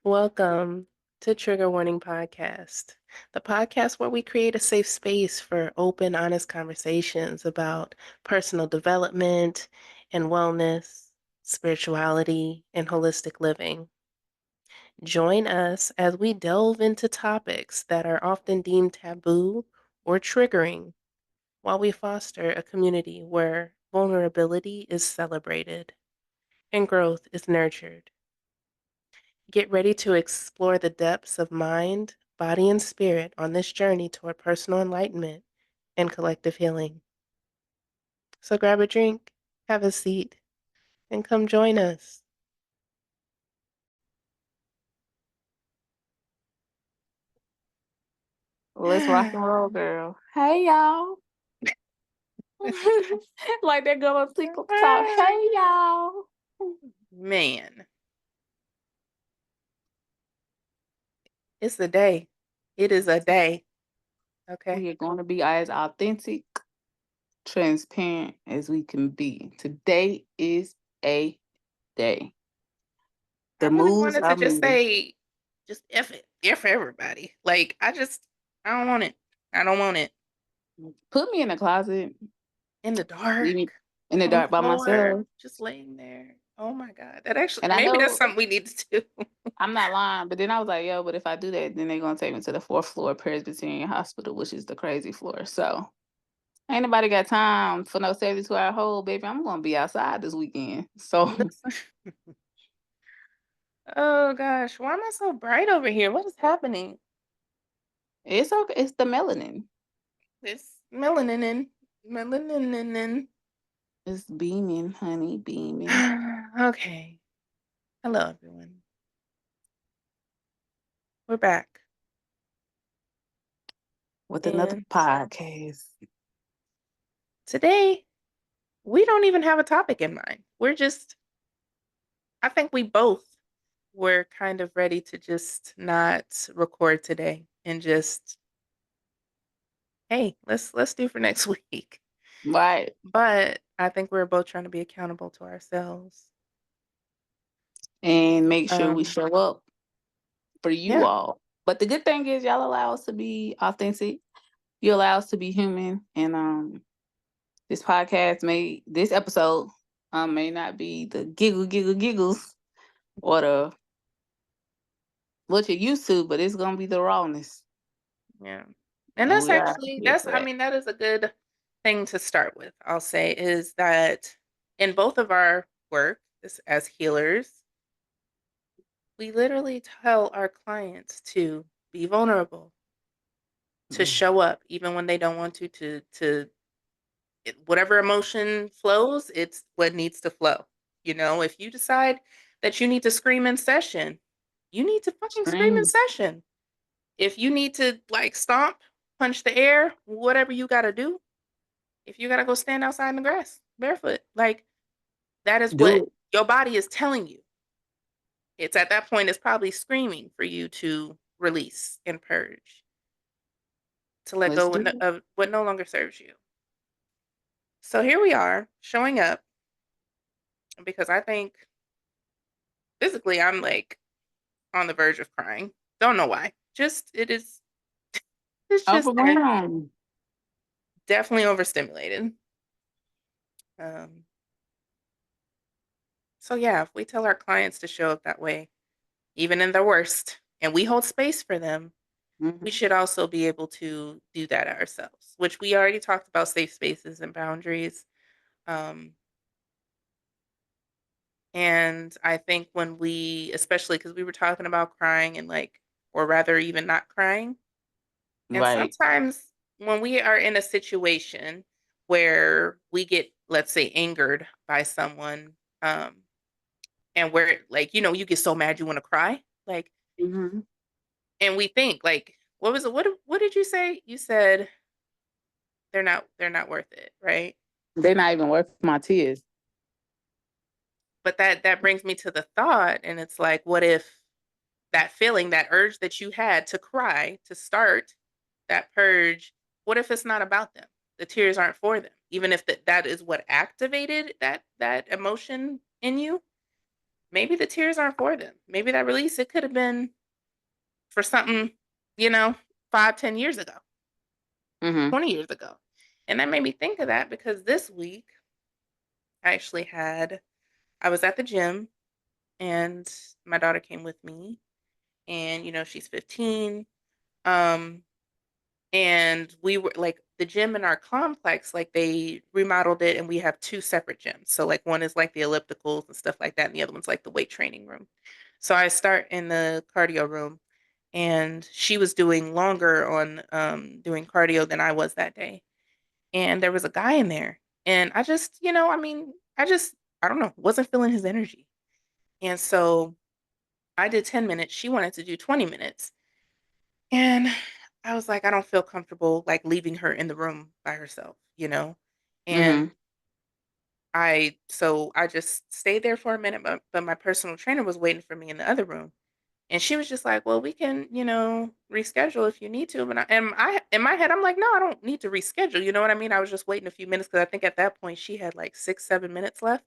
Welcome to Trigger Warning Podcast, the podcast where we create a safe space for open, honest conversations about personal development and wellness, spirituality, and holistic living. Join us as we delve into topics that are often deemed taboo or triggering while we foster a community where vulnerability is celebrated and growth is nurtured. Get ready to explore the depths of mind, body, and spirit on this journey toward personal enlightenment and collective healing. So grab a drink, have a seat, and come join us. Let's rock and roll, girl. Hey, y'all. Like that girl on TikTok. Hey, y'all. Man, it's a day. It is a day. Okay. We are going to be as authentic, transparent as we can be. Today is a day. I The really moves wanted are to just moving. say, just F it. F everybody. I don't want it. I don't want it. Put me in the closet. In the Leave me dark, in the on the dark by floor, myself. just laying there. Oh my God. That actually, And I maybe that's know something we need to do. I'm not lying, but then I was like, yo, but if I do that, then they're going to take me to the fourth floor Presbyterian Hospital, which is the crazy floor. So ain't nobody got time for no 72-hour hold, baby. I'm going to be outside this weekend. So Listen. Oh gosh, why am I so bright over here? What is happening? it's okay. It's the melanin. It's melanin. Melanin. It's beaming, honey, beaming. Okay. Hello, everyone. We're back. With another And podcast. today, we don't even have a topic in mind. I think we both were kind of ready to just not record today and just, hey, let's do for next week. Right. But I think we're both trying to be accountable to ourselves. And make sure we Um, show up for you yeah. all. But the good thing is y'all allow us to be authentic. You allow us to be human. And this episode may not be the giggles or the what you're used to, but it's gonna be the rawness. Yeah. And And that's we are actually here for I that. mean, that is a good thing to start with, I'll say, is that in both of our work as healers, we literally tell our clients to be vulnerable, to Mm. show up even when they don't want whatever emotion flows, it's what needs to flow. If you decide that you need to scream in session, you need to fucking scream in Scream. session. If you need to like stomp, punch the air, whatever you got to do, if you got to go stand outside in the grass barefoot, like that is Do what it. your body is telling you. It's at that point, it's probably screaming for you to release and purge, to let Let's go do it. of what no longer serves you. So here we are showing up because I think physically I'm like on the verge of crying. Don't know why. It's just Overwhelmed. definitely overstimulated. Um, so yeah, if we tell our clients to show up that way, even in their worst, and we hold space for them, we Mhm. should also be able to do that ourselves, which we already talked about safe spaces and boundaries. Um, and I think when especially because we were talking about crying and like, or rather even not crying. And Right. sometimes when we are in a situation where we get, let's say, angered by someone, and where like, you get so mad you want to cry, like, Mhm. and we think like, what was it? What did you say? You said they're not worth it, right? They're not even worth my tears. But that brings me to the thought, and it's like, what if that feeling, that urge that you had to cry to start that purge, what if it's not about them? The tears aren't for them, even if that is what activated that emotion in you. maybe the tears aren't for them. Maybe that release, it could have been for something, you know, 5, 10 years ago, Mhm. 20 years ago. And that made me think of that because this week I actually I was at the gym and my daughter came with me and, she's 15. Um, and we were like the gym in our complex, like they remodeled it and we have two separate gyms. So like one is like the ellipticals and stuff like that, and the other one's like the weight training room. So I start in the cardio room and she was doing longer on doing cardio than I was that day. And there was a guy in there. And I just, I don't know, wasn't feeling his energy. And so I did 10 minutes. She wanted to do 20 minutes. And I was like, I don't feel comfortable like leaving her in the room by herself. And Mhm. so I just stayed there for a minute, but my personal trainer was waiting for me in the other room. And she was just like, well, we can, reschedule if you need to. And in my head, I'm like, no, I don't need to reschedule. You know what I mean? I was just waiting a few minutes because I think at that point she had like 6, 7 minutes left.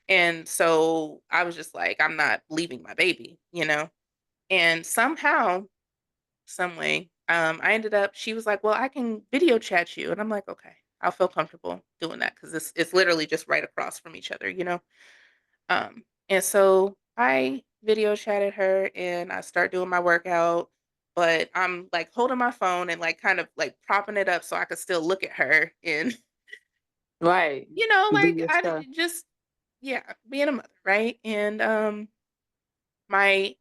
And so I was just like, I'm not leaving my baby. And somehow, some way, I ended up, she was like, well, I can video chat you. And I'm like, okay, I'll feel comfortable doing that because it's literally just right across from each other. And so I video chatted her and I start doing my workout, but I'm like holding my phone and like kind of like propping it up so I could still look at her and Right. Do like your stuff. just yeah, being a mother, right? And my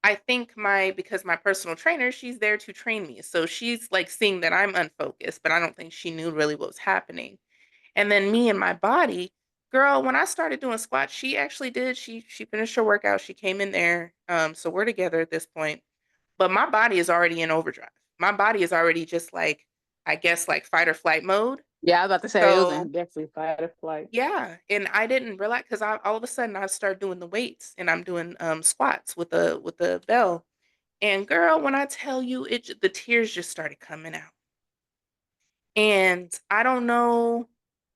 I think because my personal trainer, she's there to train me. So she's like seeing that I'm unfocused, but I don't think she knew really what was happening. And then me and my body, girl, when I started doing squats, she actually did. She finished her workout. She came in there. So we're together at this point. But my body is already in overdrive. My body is already just like, I guess like fight or flight mode. Yeah, I was about to say it was So in definitely fight or flight. yeah, and I didn't realize because I all of a sudden I started doing the weights and I'm doing squats with the bell. And girl, when I tell you the tears just started coming out. And I don't know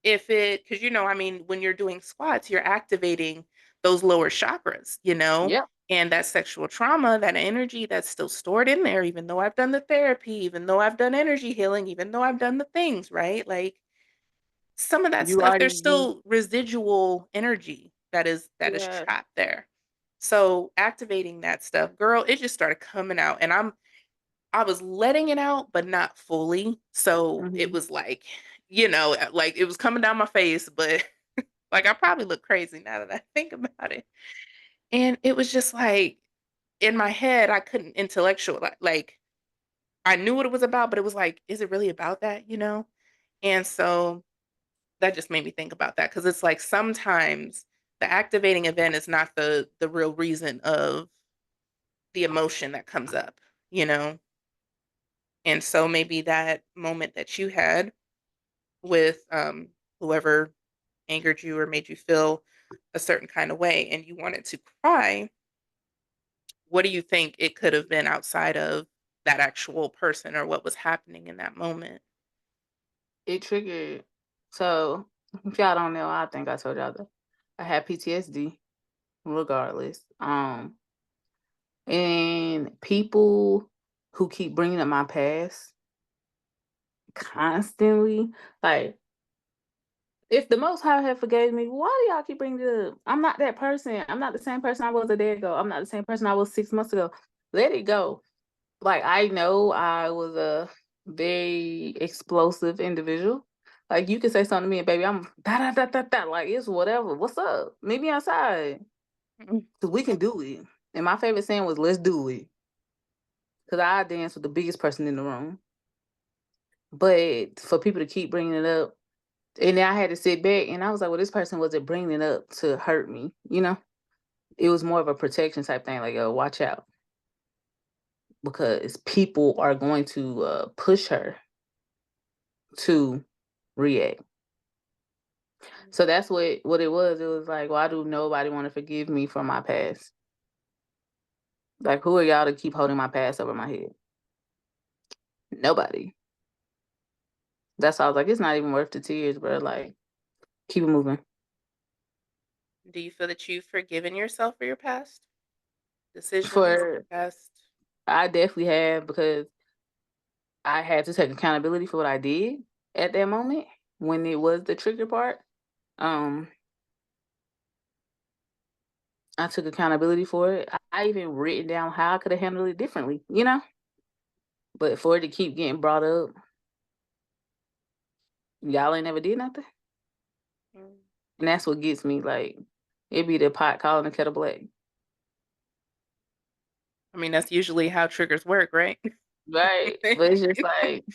if because I mean, when you're doing squats, you're activating those lower chakras. Yep. And that sexual trauma, that energy that's still stored in there, even though I've done the therapy, even though I've done energy healing, even though I've done the things, right? Like some of that You stuff, already there's knew. still residual energy that is Yeah. trapped there. So activating that stuff, girl, it just started coming out. And I was letting it out, but not fully. So it Mhm. was like it was coming down my face, but like I probably look crazy now that I think about it. And it was just like in my head, I couldn't intellectual like I knew what it was about, but it was like, is it really about that? And so that just made me think about that because it's like sometimes the activating event is not the real reason of the emotion that comes up. And so maybe that moment that you had with whoever angered you or made you feel a certain kind of way and you wanted to cry, what do you think it could have been outside of that actual person or what was happening in that moment? It triggered. So if y'all don't know, I think I told y'all that I had PTSD regardless. And people who keep bringing up my past constantly, like if the Most High had forgave me, why do y'all keep bringing it up? I'm not that person. I'm not the same person I was a day ago. I'm not the same person I was 6 months ago. Let it go. Like I know I was a very explosive individual. Like you can say something to me and baby, I'm da da da da da. Like it's whatever. What's up? Meet me outside. Mm. 'Cause we can do it. And my favorite saying was let's do it. Cause I dance with the biggest person in the room. But for people to keep bringing it up, and then I had to sit back and I was like, well, this person wasn't bringing it up to hurt me, you know? It was more of a protection type thing, like, oh, watch out. Because people are going to push her to react. So that's what it was. It was like, why do nobody want to forgive me for my past? Like, who are y'all to keep holding my past over my head? Nobody. That's why I was like, it's not even worth the tears, bro. Like, keep it moving. Do you feel that you've forgiven yourself for your past decisions, For past? I definitely have because I had to take accountability for what I did at that moment when it was the trigger part. Um, I took accountability for it. I even written down how I could have handled it differently, But for it to keep getting brought up, y'all ain't never did nothing. Mm. And that's what gets me. Like, it be the pot calling the kettle black. I mean, that's usually how triggers work, right? Right. But it's just like,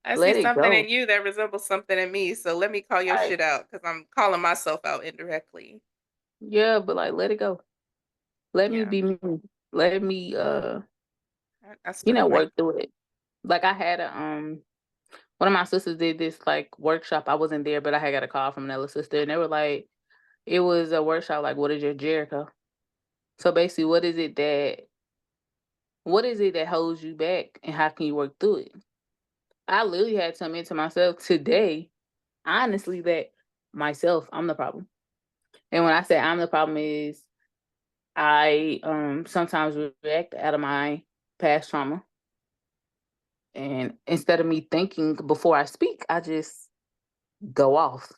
I see let it something go. in you that resembles something in me, so let me call your Like, shit out because I'm calling myself out indirectly. yeah, but like let it go. Let me Yeah, be me. Let me I still might. work through it. Like I had a one of my sisters did this like workshop. I wasn't there, but I had got a call from another sister and they were like, it was a workshop like what is your Jericho? So basically what is it that holds you back and how can you work through it? I literally had to admit to myself today, honestly, that myself, I'm the problem. And when I say I'm the problem is I sometimes react out of my past trauma. And instead of me thinking before I speak, I just go off.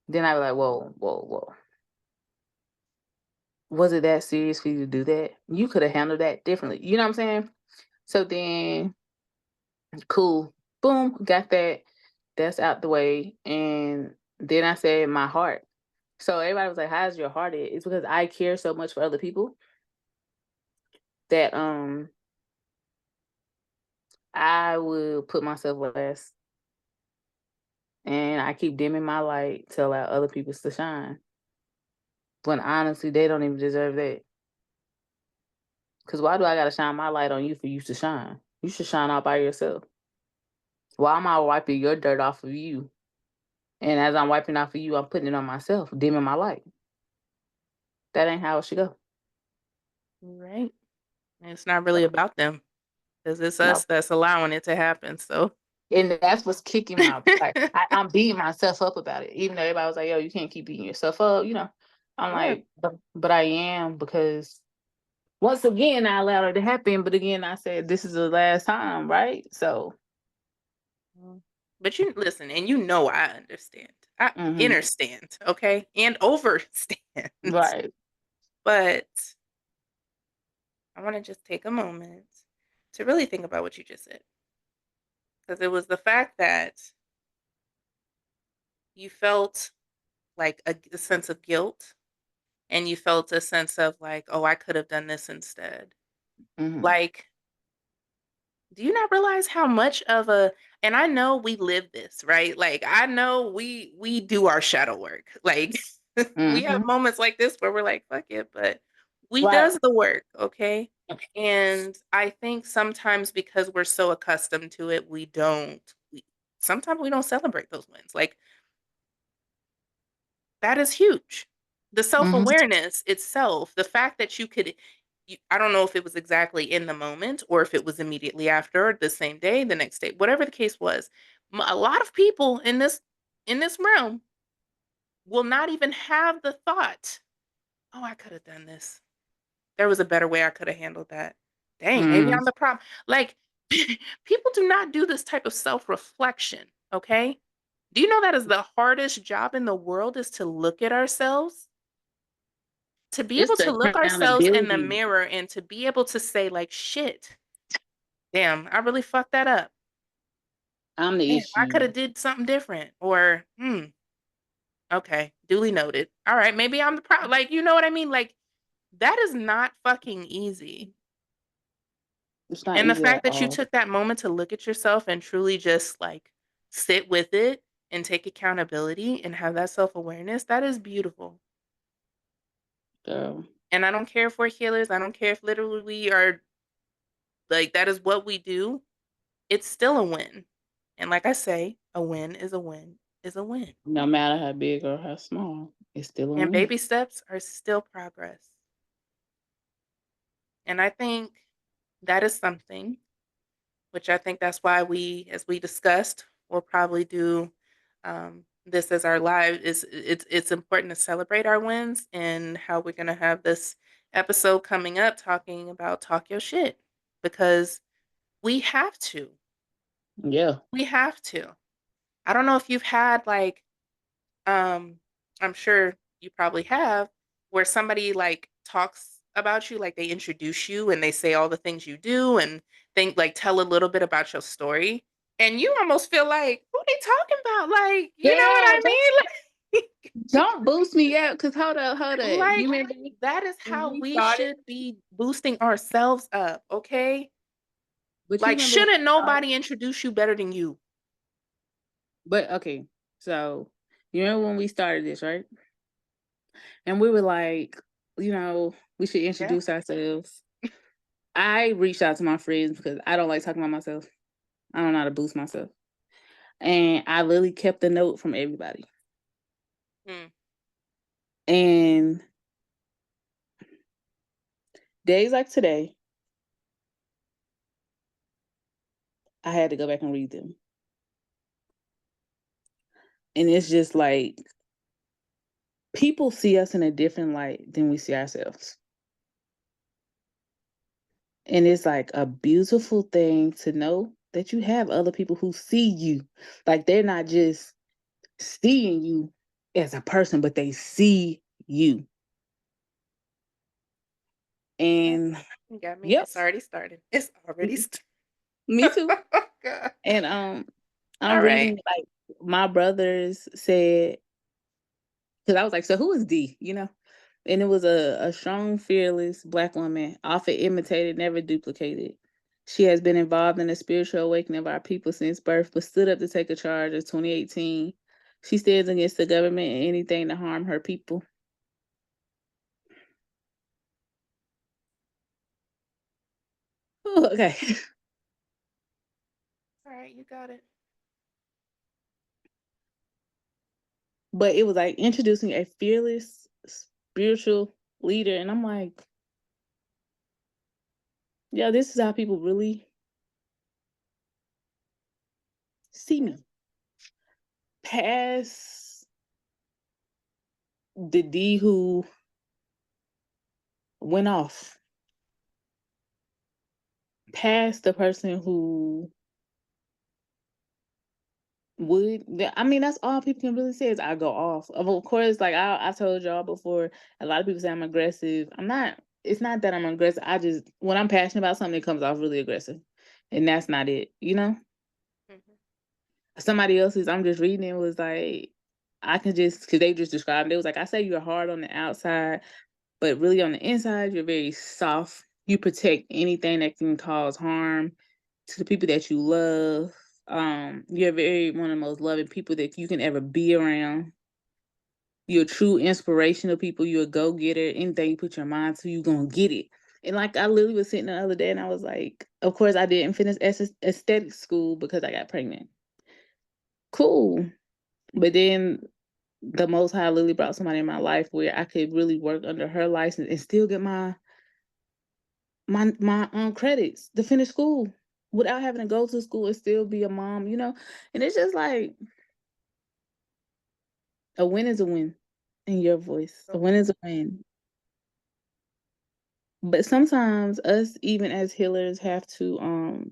Then I be like, whoa, whoa, whoa. Was it that serious for you to do that? You could have handled that differently. You know what I'm saying? So then, cool. Boom, got that. That's out the way. And then I said my heart. So everybody was like, how's your heart at? It's because I care so much for other people that I will put myself last and I keep dimming my light to allow other people to shine. When honestly, they don't even deserve that. Because why do I got to shine my light on you for you to shine? You should shine all by yourself. Why am I wiping your dirt off of you? And as I'm wiping off of you, I'm putting it on myself, dimming my light. That ain't how it should go. Right. And it's not really So, about them because it's us no. that's allowing it to happen. So, And that's what's kicking my like I'm beating myself up about it. Even though everybody was like, yo, you can't keep beating yourself up. I'm yeah. like, but I am because once again I allowed it to happen, but again I said this is the last time, right? So Mm. But you listen, and you know I understand. I mhm, understand, okay? And overstand. right. But I want to just take a moment to really think about what you just said. Because it was the fact that you felt like a sense of guilt and you felt a sense of like, oh, I could have done this instead. Mhm. Like, do you not realize how much of a and I know we live this, right? Like I know we do our shadow work. Like we have Mhm. moments like this where we're like, fuck it, but we Right. does the work, okay? And I think sometimes because we're so accustomed to it, sometimes we don't celebrate those wins. Like that is huge. The Mhm. self-awareness itself, the fact that I don't know if it was exactly in the moment or if it was immediately after, the same day, the next day, whatever the case was. A lot of people in this realm will not even have the thought, "Oh, I could have done this. There was a better way I could have handled that. Dang, maybe Mhm. I'm the problem." Like people do not do this type of self-reflection, okay? Do you know that is the hardest job in the world is to look at ourselves? To be It's able to the look ourselves in the accountability. mirror and to be able to say like, "Shit, damn, I really fucked that up. I'm the Damn, I coulda issue. did something different." Or, okay, duly noted. Alright, maybe I'm the like, you know what I mean? Like, that is not fucking easy. It's not And the easy fact at that you all, took that moment to look at yourself and truly just, like, sit with it and take accountability and have that self-awareness, that is beautiful. girl. And I don't care if we're healers, I don't care if literally we are like, that is what we do. It's still a win. And like I say, a win is a win is a win. No matter how big or how small, it's still a And win. baby steps are still progress. And I think that is something which I think that's why we, as we discussed, will probably do this as our lives. It's important to celebrate our wins, and how we're gonna have this episode coming up talking about talk your shit, because we have to. Yeah. We have to. I don't know if you've had like um I'm sure you probably have, where somebody like talks about you, like they introduce you and they say all the things you do and think like tell a little bit about your story, and you almost feel like who they talking about, like, you know what Yeah, I mean? don't boost me up, cause hold up. Like, You remember that is when how we we started? should be boosting ourselves up, okay? But you Like, remember when shouldn't we started? nobody introduce you better than you? But okay, so you remember when we started this, right? And we were like, we should Yeah. introduce ourselves. I reached out to my friends because I don't like talking about myself. I don't know how to boost myself. And I literally kept a note from everybody. Mm. And days like today, I had to go back and read them. And it's just like people see us in a different light than we see ourselves. And it's like a beautiful thing to know that you have other people who see you. Like they're not just seeing you as a person, but they see you. Yeah. And You got me. yep, It's already started. It's already m- started. me too. God. And I'm All right. reading like my brothers said, because I was like, so who is D? And it was a strong, fearless Black woman, often imitated, never duplicated. She has been involved in the spiritual awakening of our people since birth, but stood up to take a charge in 2018. She stands against the government and anything to harm her people. Ooh, okay. All right, you got it. But it was like introducing a fearless spiritual leader. And I'm like, yeah, this is how people really see Yeah. me. Past the D who went off, past the person who I mean, that's all people can really say is I go off. Of course, like I told y'all before, a lot of people say I'm aggressive. I'm not. It's not that I'm aggressive. I just when I'm passionate about something, it comes off really aggressive, and that's not it. Mhm. Somebody else's, I'm just reading it was like I can just because they just described it. It was like I say you're hard on the outside, but really on the inside, you're very soft. You protect anything that can cause harm to the people that you love. You're very one of the most loving people that you can ever be around. You're a true inspirational people. You're a go getter. Anything you put your mind to, you're gonna get it. And like I literally was sitting the other day, and I was like, of course I didn't finish aesthetic school because I got pregnant. Cool, but then the Most High literally brought somebody in my life where I could really work under her license and still get my credits to finish school without having to go to school and still be a mom. And it's just like a win is a win in your voice. A So, win is a win. But sometimes us, even as healers, have to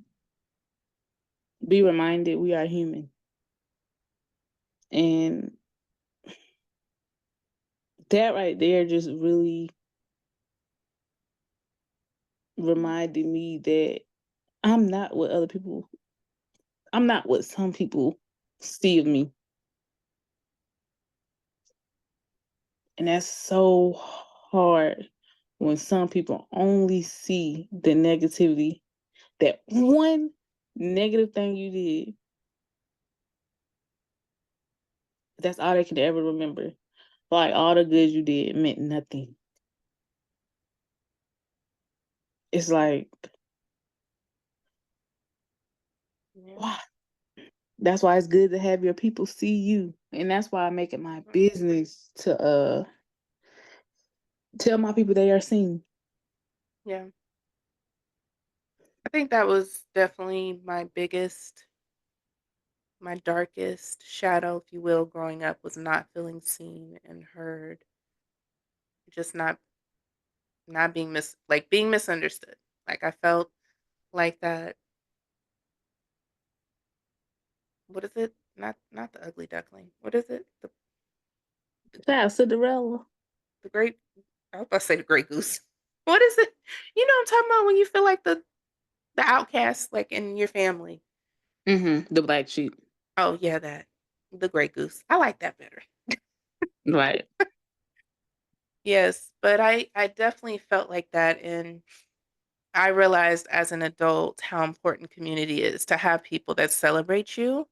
be reminded we are human. And that right there just really reminded me that I'm not what other people I'm not what some people see of me. And that's so hard when some people only see the negativity. That one negative thing you did, that's all they can ever remember. Like all the good you did meant nothing. It's like, yeah. wow. That's why it's good to have your people see you. And that's why I make it my Mhm. business to tell my people they are seen. Yeah. I think that was definitely my biggest my darkest shadow, if you will, growing up was not feeling seen and heard, just not being being misunderstood. Like I felt like that. What is it? Not the ugly duckling. What is it? Child Cinderella. The great. I was about to say the Grey Goose. What is it? You know what I'm talking about when you feel like the outcast, like in your family. The black sheep. Oh yeah, that the Grey Goose. I like that better. Right. Yes, but I definitely felt like that, and I realized as an adult how important community is to have people that celebrate you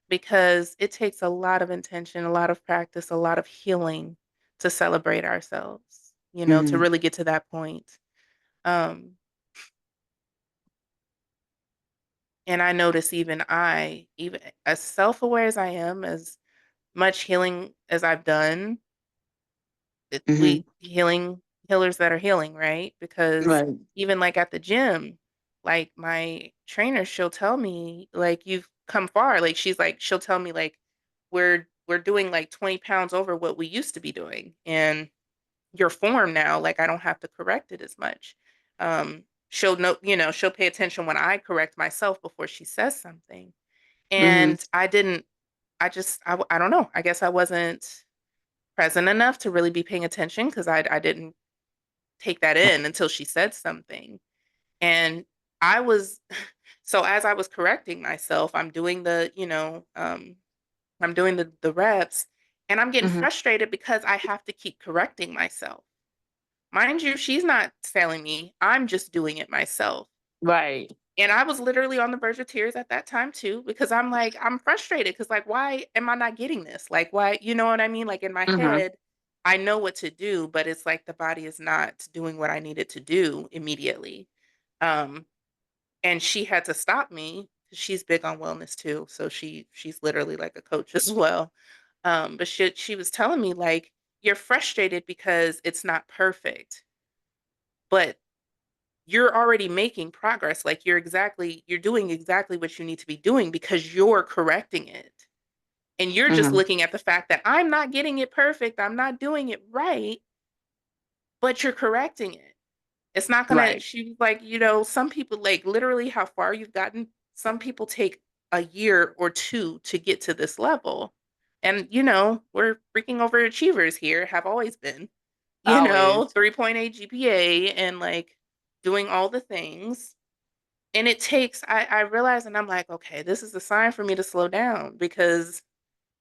because it takes a lot of intention, a lot of practice, a lot of healing to celebrate ourselves, to Mhm. really get to that point. Um, and I notice even as self-aware as I am, as much healing as I've done, we Mhm. healers that are healing, right? Because Right. even like at the gym, like my trainer, she'll tell me like you've come far. Like she'll tell me like we're doing like 20 pounds over what we used to be doing, and your form now, like I don't have to correct it as much. She'll know, she'll pay attention when I correct myself before she says something. Mhm. And I don't know. I guess I wasn't present enough to really be paying attention because I didn't take that in until she said something. And I was, so as I was correcting myself, I'm doing the reps and I'm getting Mhm. frustrated because I have to keep correcting myself. Mind you, she's not telling me, I'm just doing it myself. Right. And I was literally on the verge of tears at that time too, because I'm like, I'm frustrated because like, why am I not getting this? Like, why, you know what I mean? Like in my Mhm. head, I know what to do, but it's like the body is not doing what I need it to do immediately. Um, and she had to stop me. She's big on wellness too, so she's literally like a coach as well. But she was telling me like, you're frustrated because it's not perfect, but you're already making progress. Like you're doing exactly what you need to be doing because you're correcting it. And you're just Mhm. looking at the fact that I'm not getting it perfect. I'm not doing it right, but you're correcting it. It's not gonna, Right. she was like, some people like literally how far you've gotten, some people take a year or two to get to this level. And, we're freaking overachievers here, have always been, Always. 3.8 GPA and like doing all the things. And it takes, I realize, and I'm like, okay, this is a sign for me to slow down because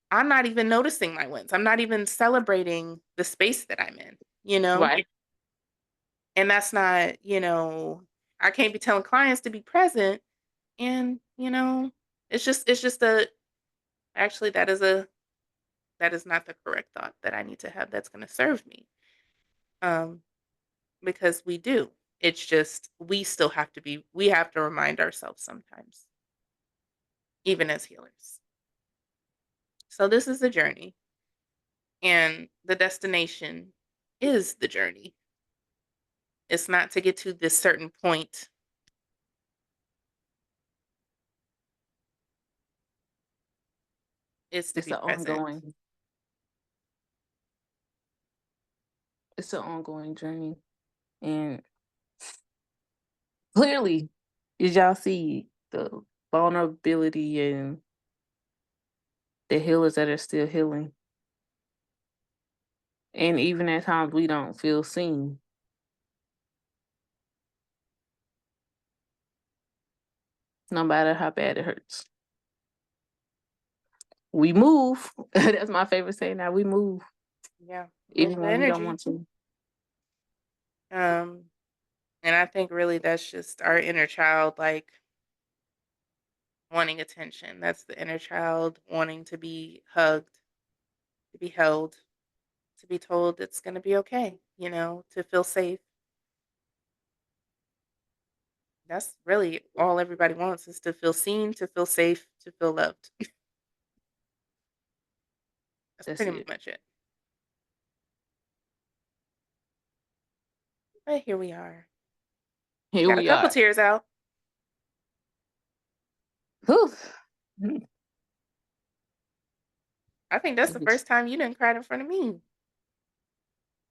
I'm not even noticing my wins. I'm not even celebrating the space that I'm in, you know? Right. And that's not, I can't be telling clients to be present. And, it's just actually, that is not the correct thought that I need to have that's going to serve me. Um, because we do. It's just, we have to remind ourselves sometimes, even as healers. So this is the journey, and the destination is the journey. It's not to get to this certain point, it's to It's be an present. ongoing. It's an ongoing journey, and clearly, as y'all see the vulnerability and the healers that are still healing, and even at times we don't feel seen, no matter how bad it hurts. We move. That's my favorite saying now. We move, Yeah, move even the when we don't energy. want to. Um, and I think really that's just our inner child, like wanting attention. That's the inner child wanting to be hugged, to be held, to be told it's going to be okay, to feel safe. That's really all everybody wants is to feel seen, to feel safe, to feel loved. That's That's pretty it. much it. But here we are. Here Got a we couple are. tears out. Whew. I think that's the first time you didn't cry in front of me.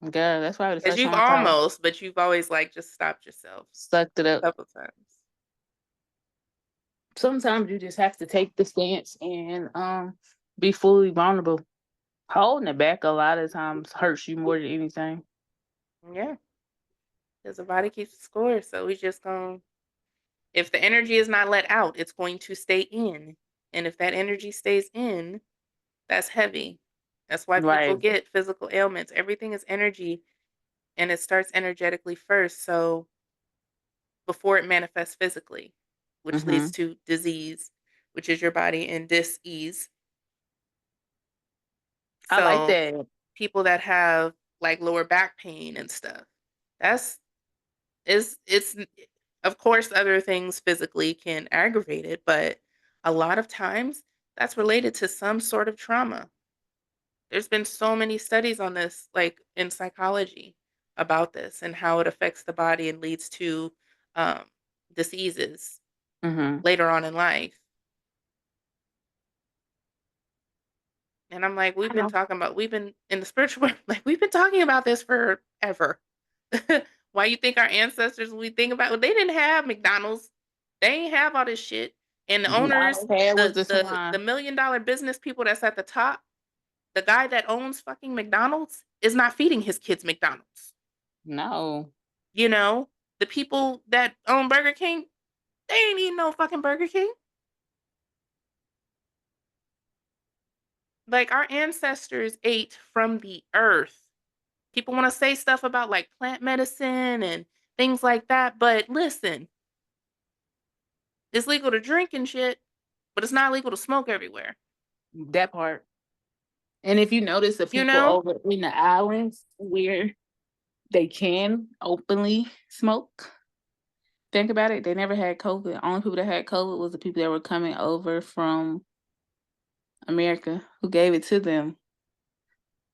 Girl, that's probably the Because first you've time I cried. almost, but you've always like just stopped yourself Sucked it a up. couple times. Sometimes you just have to take the stance and be fully vulnerable. Holding it back a lot of times hurts you more than anything. Yeah, because the body keeps the score. So we just going to, if the energy is not let out, it's going to stay in. And if that energy stays in, that's heavy. That's why people Right. get physical ailments. Everything is energy and it starts energetically first. So before it manifests physically, which leads Mhm. to disease, which is your body in dis-ease. I like So that. people that have like lower back pain and stuff, that's it's of course other things physically can aggravate it, but a lot of times that's related to some sort of trauma. There's been so many studies on this, like in psychology, about this and how it affects the body and leads to um, diseases Mhm. later on in life. And I'm like, I know. we've been in the spiritual world, like we've been talking about this forever. Why you think our ancestors, when we think about, well, they didn't have McDonald's, they ain't have all this shit, and the All owners, I had was the the the swine. $1 million business people that's at the top, the guy that owns fucking McDonald's is not feeding his kids McDonald's. No. You know, the people that own Burger King, they ain't eating no fucking Burger King. Like our ancestors ate from the earth. People want to say stuff about like plant medicine and things like that, but listen, it's legal to drink and shit, but it's not legal to smoke everywhere. That part. And if you notice the You people know, over in the islands where they can openly smoke, think about it. They never had COVID. Only people that had COVID was the people that were coming over from America who gave it to them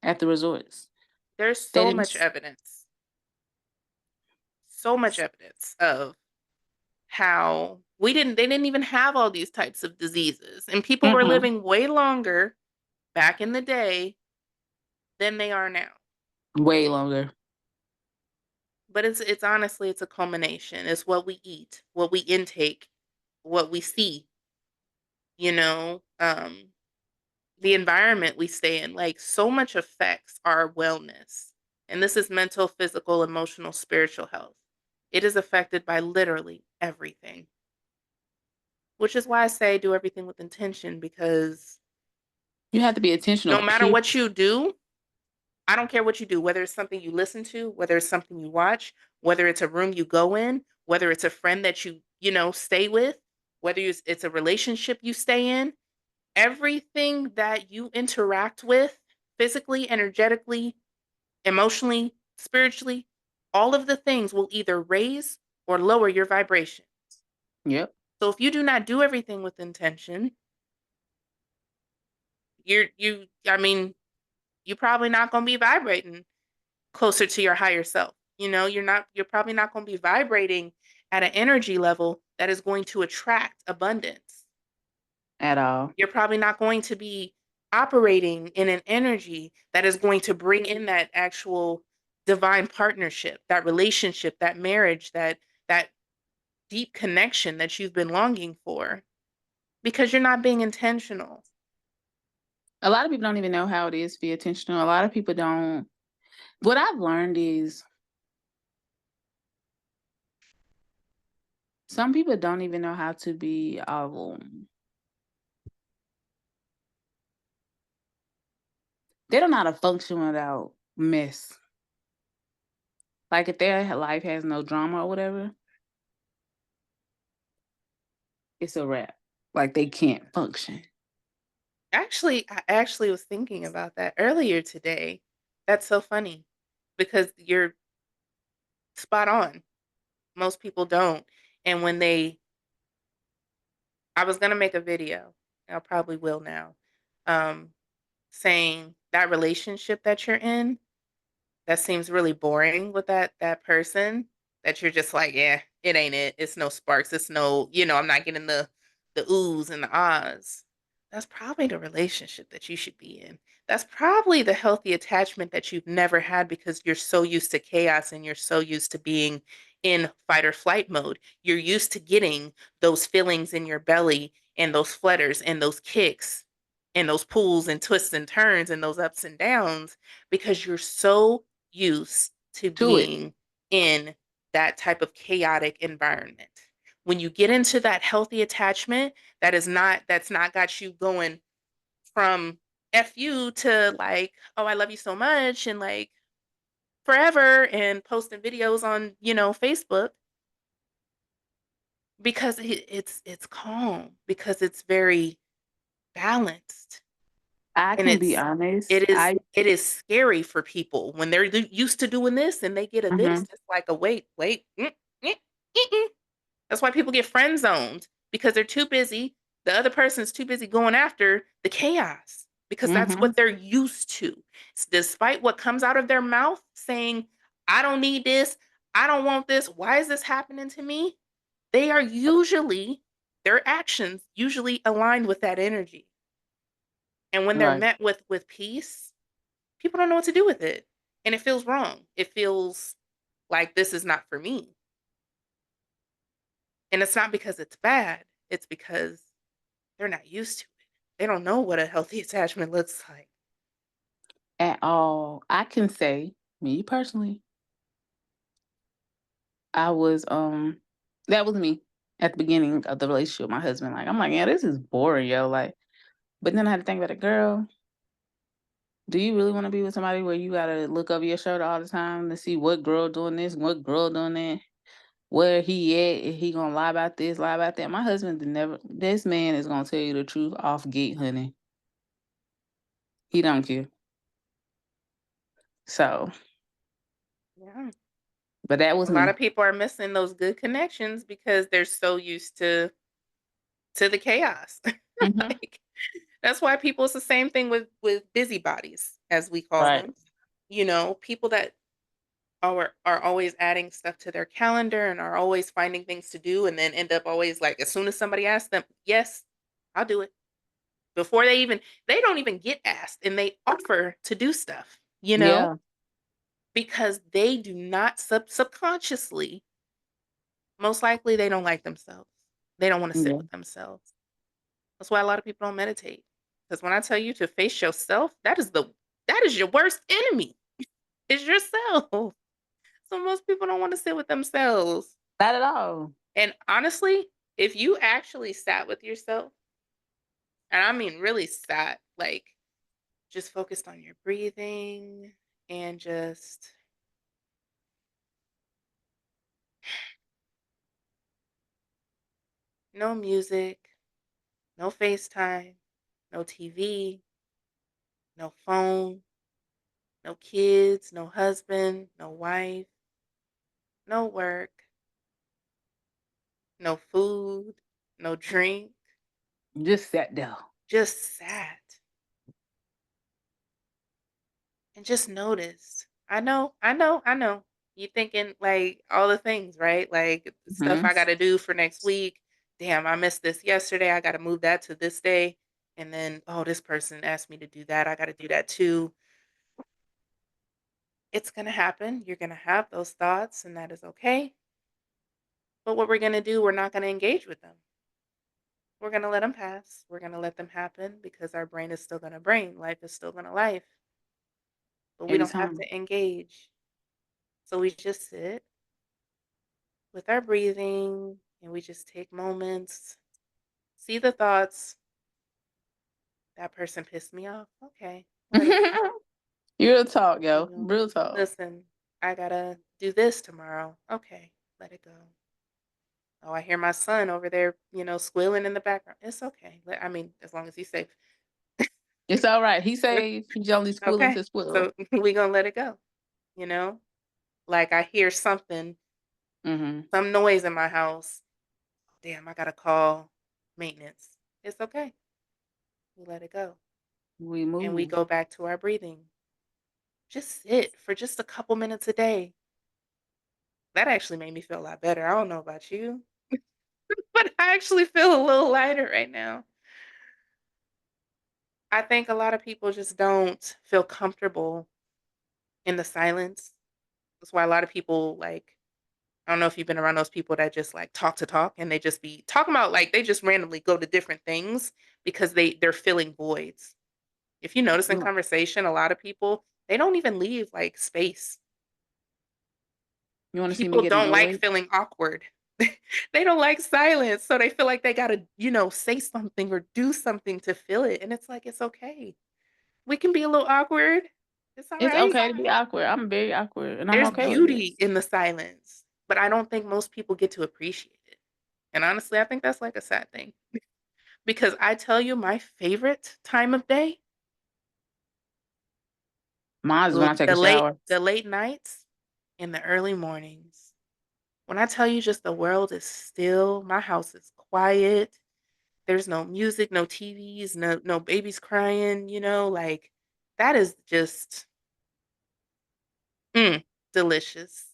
at the resorts. there's They so didn't. much evidence, so much evidence of how they didn't even have all these types of diseases, and people were Mm-mm. living way longer back in the day than they are now. Way longer. But it's honestly it's a culmination. It's what we eat, what we intake, what we see, you know, the environment we stay in. Like so much affects our wellness. And this is mental, physical, emotional, spiritual health. It is affected by literally everything. Which is why I say do everything with intention because You have to be intentional. no matter what you do, I don't care what you do, whether it's something you listen to, whether it's something you watch, whether it's a room you go in, whether it's a friend that you stay with, whether it's a relationship you stay in, everything that you interact with physically, energetically, emotionally, spiritually, all of the things will either raise or lower your vibration. Yep. So if you do not do everything with intention, I mean, you're probably not going to be vibrating closer to your higher self. You're probably not going to be vibrating at an energy level that is going to attract abundance. At all. You're probably not going to be operating in an energy that is going to bring in that actual divine partnership, that relationship, that marriage, that deep connection that you've been longing for because you're not being intentional. A lot of people don't even know how it is to be intentional. A lot of people don't. What I've learned is some people don't even know how to be. They don't know how to function without mess. Like if their life has no drama or whatever, it's a wrap. Like they can't function. Actually, I actually was thinking about that earlier today. That's so funny because you're spot on. Most people don't. And I was gonna make a video, I probably will now, um, saying that relationship that you're in that seems really boring with that person that you're just like, yeah, it ain't it. It's no sparks. It's no, I'm not getting the oohs and the ahs. That's probably the relationship that you should be in. That's probably the healthy attachment that you've never had because you're so used to chaos and you're so used to being in fight or flight mode. You're used to getting those feelings in your belly and those flutters and those kicks and those pulls and twists and turns and those ups and downs because you're so used to To it. being in that type of chaotic environment. When you get into that healthy attachment, that's not got you going from F you to like, oh, I love you so much and like forever and posting videos on, Facebook because it's calm, because it's very balanced. I And can be honest. it is scary for people when they're used to doing this and they get a this, Mhm. it's like a wait. Mm, mm. That's why people get friend zoned because they're too busy. The other person's too busy going after the chaos because that's Mhm. what they're used to. Despite what comes out of their mouth saying, I don't need this, I don't want this, why is this happening to me? They are usually, their actions usually aligned with that energy. And when they're Right. met with peace, people don't know what to do with it. And it feels wrong. It feels like this is not for me. And it's not because it's bad. It's because they're not used to it. They don't know what a healthy attachment looks like. At all. I can say, me personally, I was that was me at the beginning of the relationship with my husband. Like I'm like, yeah, this is boring, yo. Like, but then I had to think about it, girl. Do you really want to be with somebody where you gotta look over your shoulder all the time to see what girl doing this, what girl doing that, where he at? If he gonna lie about this, lie about that? My husband did never. This man is gonna tell you the truth off gate, honey. He don't care. So, Yeah. but that was A lot me. of people are missing those good connections because they're so used to the chaos. Hmm. Like that's why people it's the same thing with busybodies as we call Right. them. People that are always adding stuff to their calendar and are always finding things to do and then end up always like as soon as somebody asks them, "Yes, I'll do it." Before they don't even get asked and they offer to do stuff, Yeah. because they do not subconsciously, most likely they don't like themselves. They don't want to sit Yeah. with themselves. That's why a lot of people don't meditate. Because when I tell you to face yourself, that is your worst enemy. Is yourself. So most people don't want to sit with themselves. Not at all. And honestly, if you actually sat with yourself, and I mean really sat, like just focused on your breathing and just no music, no FaceTime, no TV, no phone, no kids, no husband, no wife, no work, no food, no drink, Just sat there. just sat and just noticed. I know. You thinking like all the things, right? Like stuff Hmm. I got to do for next week. Damn, I missed this yesterday. I got to move that to this day. And then, oh, this person asked me to do that. I got to do that too. It's going to happen. You're going to have those thoughts, and that is okay. But what we're going to do, we're not going to engage with them. We're going to let them pass. We're going to let them happen because our brain is still going to brain. Life is still going to life. But we don't have Anytime. to engage. So we just sit with our breathing and we just take moments, see the thoughts. That person pissed me off. Okay, let it go. Real talk, You yo. know, Real talk. listen, I gotta do this tomorrow. Okay, let it go. Oh, I hear my son over there, squealing in the background. It's okay. I mean, as long as he's safe. It's all right. He say he's only squealing Okay, to squeal. so we gonna let it go. You know, like I hear something, Mhm. some noise in my house. Damn, I gotta call maintenance. It's okay. We let it go. We And we move. go back to our breathing. Just sit for just a couple minutes a day. That actually made me feel a lot better. I don't know about you, but I actually feel a little lighter right now. I think a lot of people just don't feel comfortable in the silence. That's why a lot of people like I don't know if you've been around those people that just like talk to talk and they just be talking about like they just randomly go to different things because they're filling voids. If you notice in Mm. conversation, a lot of people they don't even leave like space. You want to see me People get don't like annoyed? feeling awkward. They don't like silence, so they feel like they gotta, say something or do something to feel it. And it's like it's okay. We can be a little awkward. It's all It's right. okay to be awkward. I'm very awkward, and I'm There's okay with it. beauty in the silence, but I don't think most people get to appreciate it. And honestly, I think that's like a sad thing because I tell you, my favorite time of day, Mine's when I take the a late shower. the late nights and the early mornings. When I tell you just the world is still, my house is quiet. There's no music, no TVs, no babies crying, like that is just mm, delicious.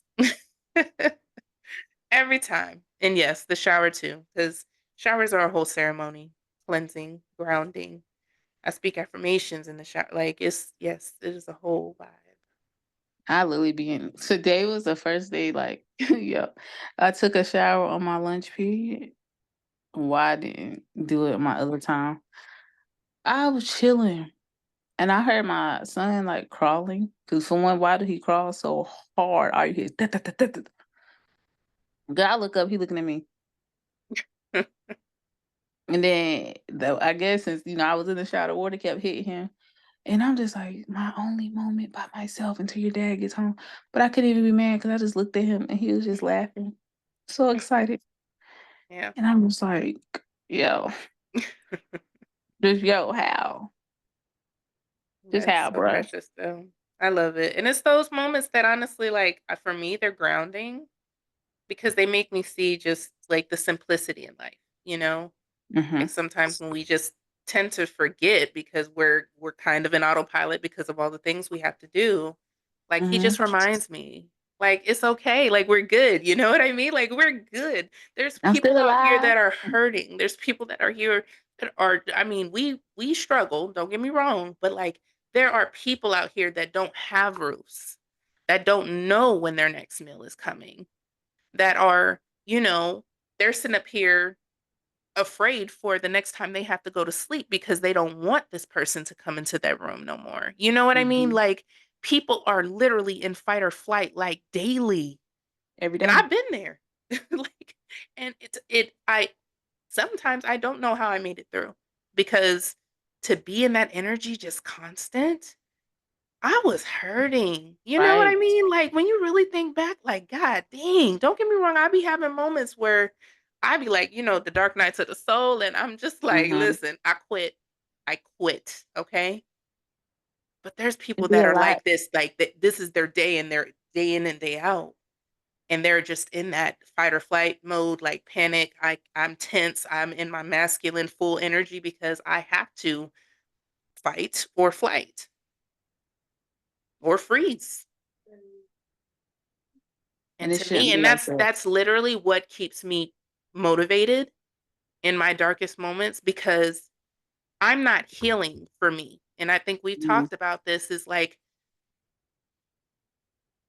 Every time. And yes, the shower too, because showers are a whole ceremony, cleansing, grounding. I speak affirmations in the shower. Like yes, it is a whole vibe. I literally be in. Today was the first day, like, yo, I took a shower on my lunch period. Why I didn't do it my other time? I was chilling, and I heard my son like crawling. Cause for one, why did he crawl so hard? Are you hear? "Da, da, da, da, da." Girl, I look up, he looking at me. And then I guess since I was in the shower, the water kept hitting him. And I'm just like, my only moment by myself until your dad gets home. But I couldn't even be mad because I just looked at him and he was just laughing. So excited. Yeah. And I'm just like, yo, just yo, how? Just That's how, so bro? precious though. I love it. And it's those moments that honestly, like for me, they're grounding because they make me see just like the simplicity in life, you know? Mm-hmm. Like sometimes when we just tend to forget because we're kind of in autopilot because of all the things we have to do, like he Mm-hmm. just reminds me, like it's okay, like we're good, you know what I mean? Like we're good. There's I'm people still out here alive. that are hurting. There's people that are here that are I mean, we struggle, don't get me wrong, but like there are people out here that don't have roofs, that don't know when their next meal is coming, that are, they're sitting up here afraid for the next time they have to go to sleep because they don't want this person to come into their room no more. You know what I mean? Mm-hmm. Like people are literally in fight or flight like daily. Every And day. I've been there. Like and I sometimes I don't know how I made it through because to be in that energy just constant, I was hurting. You know what I Right. mean? Like when you really think back, like, God dang, don't get me wrong. I be having moments where I be like, the dark nights of the soul, and I'm just like, Mm-hmm. listen, I quit. I quit. Okay. But there's people It'd be that a are lot. like this, like this is their day and they're day in and day out. And they're just in that fight or flight mode, like panic. I'm tense. I'm in my masculine full energy because I have to fight or flight or freeze. And And it to shouldn't me, be and like that's that. that's literally what keeps me motivated in my darkest moments because I'm not healing for me. And I think we've Mhm. talked about this is like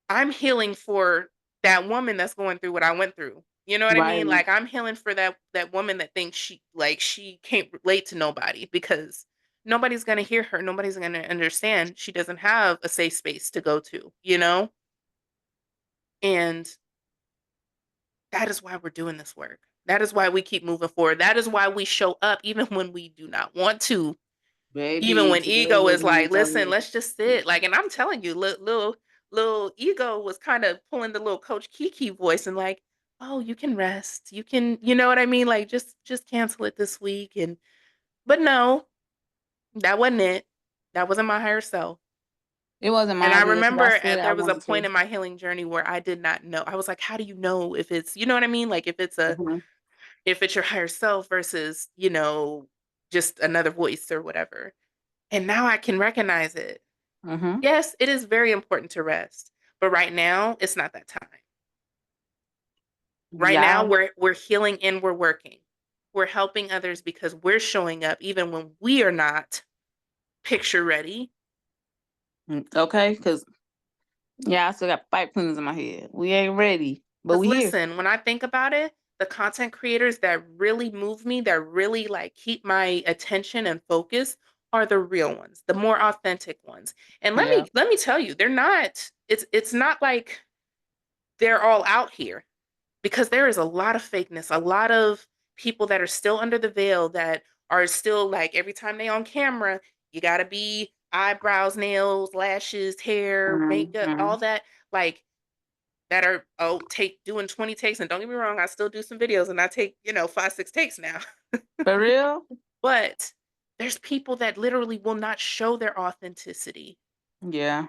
I'm healing for that woman that's going through what I went through. You know what I Right. mean? Like I'm healing for that woman that thinks she can't relate to nobody because nobody's going to hear her, nobody's going to understand. She doesn't have a safe space to go to, you know? And that is why we're doing this work. That is why we keep moving forward. That is why we show up even when we do not want to. Even Baby, when today ego was is one like, of listen, those. let's just sit. Like, and I'm telling you, little ego was kind of pulling the little Coach Kiki voice and like, oh, you can rest. You can, you know what I mean? Like, just cancel it this week. And but no, that wasn't it. That wasn't my higher self. It wasn't And I mine either because I remember said I there was a wanted point to. in my healing journey where I did not know. I was like, how do you know if it's, you know what I mean? Like Mhm. if it's your higher self versus, just another voice or whatever. And now I can recognize it. Mhm. Yes, it is very important to rest, but right now it's not that time. Right now Y'all, we're healing and we're working. We're helping others because we're showing up even when we are not. picture ready. Okay, because yeah, I still got pipe cleaners in my head. We ain't ready, but Because we here. listen, when I think about it, the content creators that really move me, that really like keep my attention and focus are the real ones, the more authentic ones. And let Yeah. me let me tell you, they're not, it's not like they're all out here because there is a lot of fakeness, a lot of people that are still under the veil that are still like every time they on camera, you gotta be eyebrows, nails, lashes, hair, makeup, Mhm. all that. Like that are take doing 20 takes. And don't get me wrong, I still do some videos and I take, 5, 6 takes now. For real? But there's people that literally will not show their authenticity. Yeah.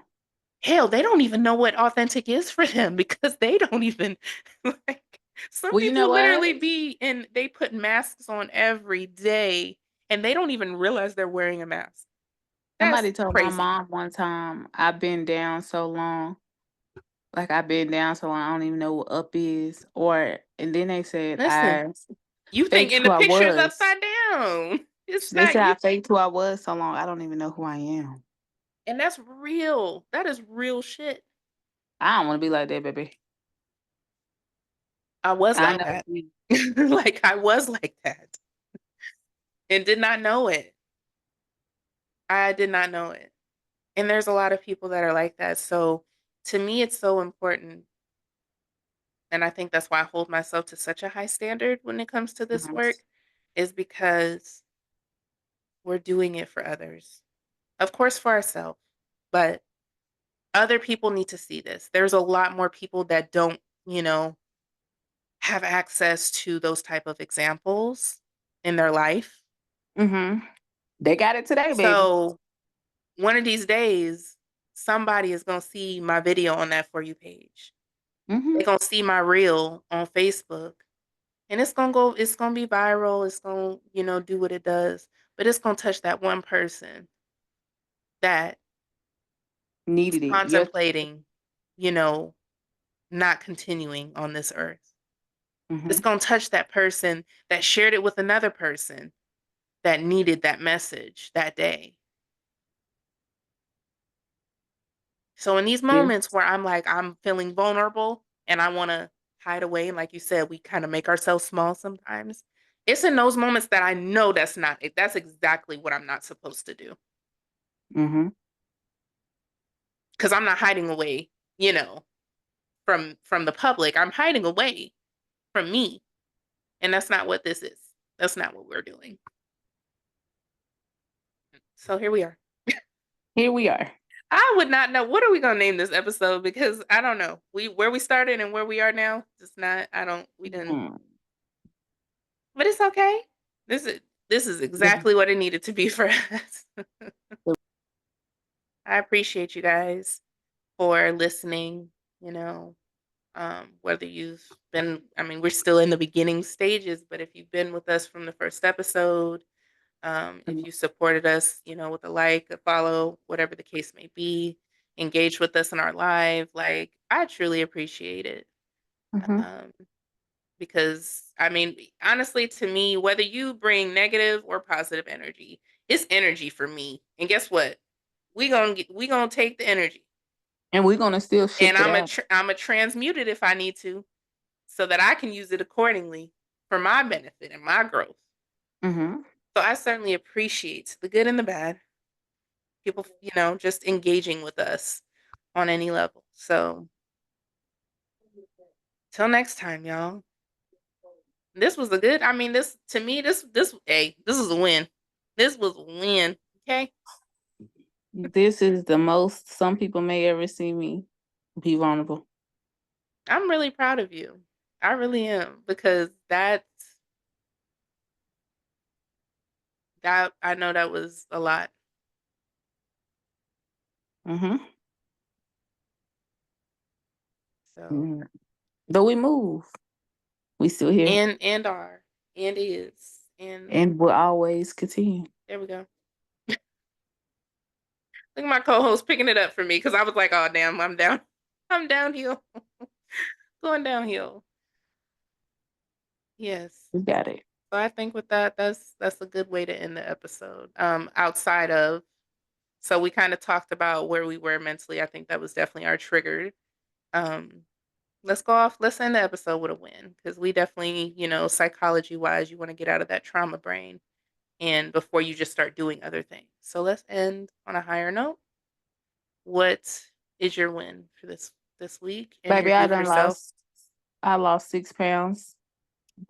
Hell, they don't even know what authentic is for them because they don't even like some Well, you know people what? literally be and they put masks on every day and they don't even realize they're wearing a mask. That's Somebody told my crazy. mom one time, "I've been down so long, like I've been down so long, I don't even know what up is." Or and then they said Listen, I you think faked in who the I picture is was. upside down. It's They not said you. I faked who I was so long, I don't even know who I am. And that's real. That is real shit. I don't want to be like that, baby. I was I like know that. me. Like I was like that and did not know it. I did not know it. And there's a lot of people that are like that. So to me, it's so important. And I think that's why I hold myself to such a high standard when it comes to this Mhm. work, is because we're doing it for others. Of course, for ourselves, but other people need to see this. There's a lot more people that don't, you know, have access to those type of examples in their life. Mhm. They got it today, baby. So one of these days, somebody is gonna see my video on that For You page. Mhm. They're gonna see my reel on Facebook. And it's gonna be viral, it's gonna, do what it does, but it's gonna touch that one person that is Needed it. Yep. contemplating, you know, not continuing on this earth. It's Mhm. gonna touch that person that shared it with another person that needed that message that day. So in these moments This. where I'm feeling vulnerable and I wanna hide away, and like you said, we kinda make ourselves small sometimes. It's in those moments that I know that's exactly what I'm not supposed to do. Mhm. Because I'm not hiding away, you know, from the public. I'm hiding away from me, and that's not what this is. That's not what we're doing. So here we are. Here we are. I would not know what are we gonna name this episode because I don't know. We where we started and where we are now. Just not. I don't. We didn't. Mm. But it's okay. This is this is exactly what it needed to be for us. I appreciate you guys for listening. You know, whether you've been, I mean, we're still in the beginning stages, but if you've been with us from the first episode, if you supported us, with a like, a follow, whatever the case may be, engage with us in our live, like, I truly appreciate it. Mhm. Um, because, I mean, honestly, to me, whether you bring negative or positive energy, it's energy for me. And guess what? We gonna take the energy, And we're gonna still and shift it out. I'm a transmute it if I need to, so that I can use it accordingly for my benefit and my growth. Mhm. So I certainly appreciate the good and the bad. People, just engaging with us on any level. So till next time, y'all. This was a good, I mean, this to me, this is a win. This was a win. Okay. This is the most some people may ever see me be vulnerable. I'm really proud of you. I really am because that I know that was a lot. Mhm. So Mm. But we move. We still here, and are and is and and we'll always continue. there we go. Look at my co-host picking it up for me because I was like, oh damn, I'm down. I'm downhill. Going downhill. Yes. We got it. So I think with that, that's a good way to end the episode. Outside of So we kind of talked about where we were mentally. I think that was definitely our trigger. Um, let's go off. Let's end the episode with a win because we definitely, psychology wise, you want to get out of that trauma brain and before you just start doing other things. So let's end on a higher note. What is your win for this week and your Baby, do for self? I lost 6 pounds.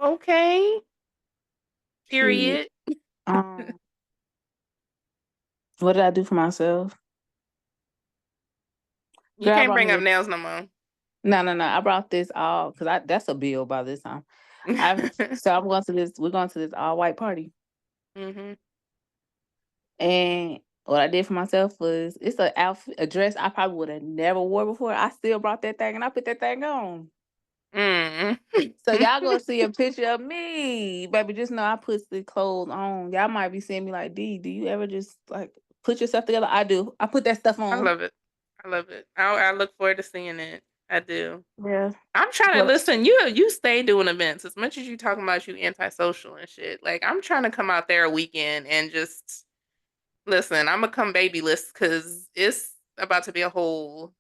Okay. Period. Period. Um, what did I do for myself? You Girl, I can't brought bring me up this. nails no more. No, no, no. I brought this all because I that's a bill by this time. I so I'm going to this. We're going to this all white party, Mhm. and what I did for myself was it's a outfit, a dress I probably would have never wore before. I still brought that thing and I put that thing on. Mm. So y'all gonna see a picture of me, baby. Just know I put the clothes on. Y'all might be seeing me like, D, do you ever just like put yourself together? I do. I put that stuff I on. love it. I love it. I look forward to seeing it. I do. Yeah. I'm trying to But listen. You stay doing events as much as you talking about you antisocial and shit. Like I'm trying to come out there a weekend and just listen. I'm gonna come baby list because it's about to be a whole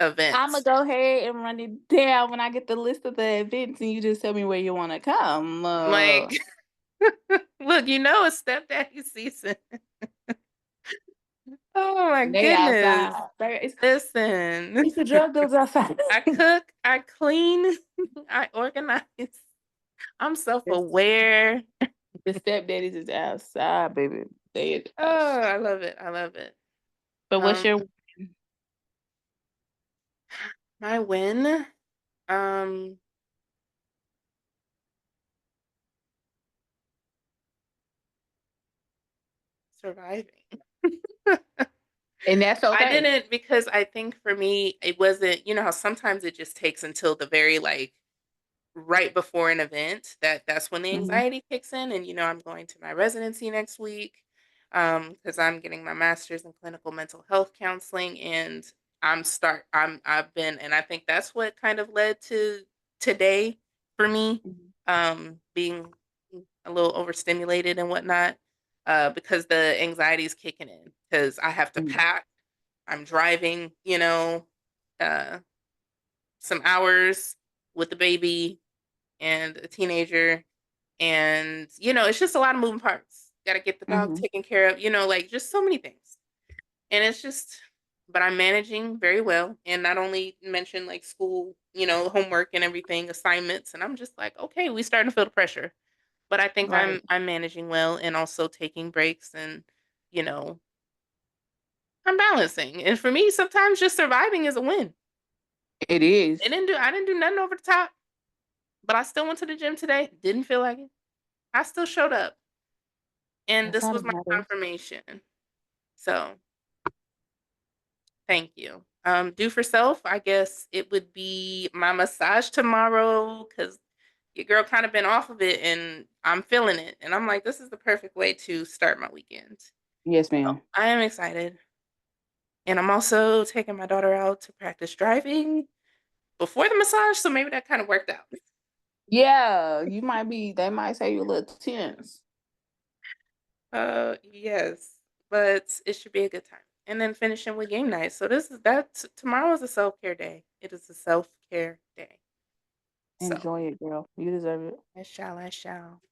I'ma event. go ahead and run it down when I get the list of the events and you just tell me where you wanna come. Like, look, it's stepdaddy season. Oh my They outside. goodness. It's Listen, it's the drug dealers outside. I cook, I clean, I organize. I'm the, self-aware. the stepdaddies is outside, baby. They is Oh, outside. I love it. I love it. But what's Um, your my win, um, surviving. and that's I okay. didn't because I think for me it wasn't, how sometimes it just takes until the very like right before an event that's when the Mhm. anxiety kicks in and I'm going to my residency next week because I'm getting my master's in clinical mental health counseling and I've been and I think that's what kind of led to today for me Mhm. being a little overstimulated and whatnot because the anxiety is kicking in because I have to Mhm. pack. I'm driving, uh some hours with the baby and a teenager. And, it's just a lot of moving parts. Got to get the dog Mhm. taken care of, like just so many things. And it's just, but I'm managing very well. And not only mention like school, homework and everything, assignments. And I'm just like, okay, we starting to feel the pressure. But I think Right. I'm managing well and also taking breaks and, you know, I'm balancing. And for me, sometimes just surviving is a win. It is. I didn't do nothing over the top, but I still went to the gym today. Didn't feel like it. I still showed up. And That's this all was that my matters. confirmation. So, thank you. Do for self, I guess it would be my massage tomorrow because your girl kind of been off of it and I'm feeling it. And I'm like, this is the perfect way to start my weekend. Yes, So, ma'am. I am excited. And I'm also taking my daughter out to practice driving before the massage. So maybe that kind of worked out. Yeah, you might be. They might say you a little tense. Yes, but it should be a good time. And then finishing with game night. So tomorrow is a self-care day. It is a self-care day. So Enjoy it, girl. You deserve it. I shall.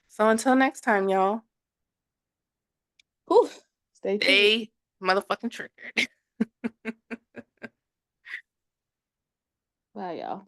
So until next time, y'all, Whew. Stay triggered. stay motherfucking triggered. Bye, y'all.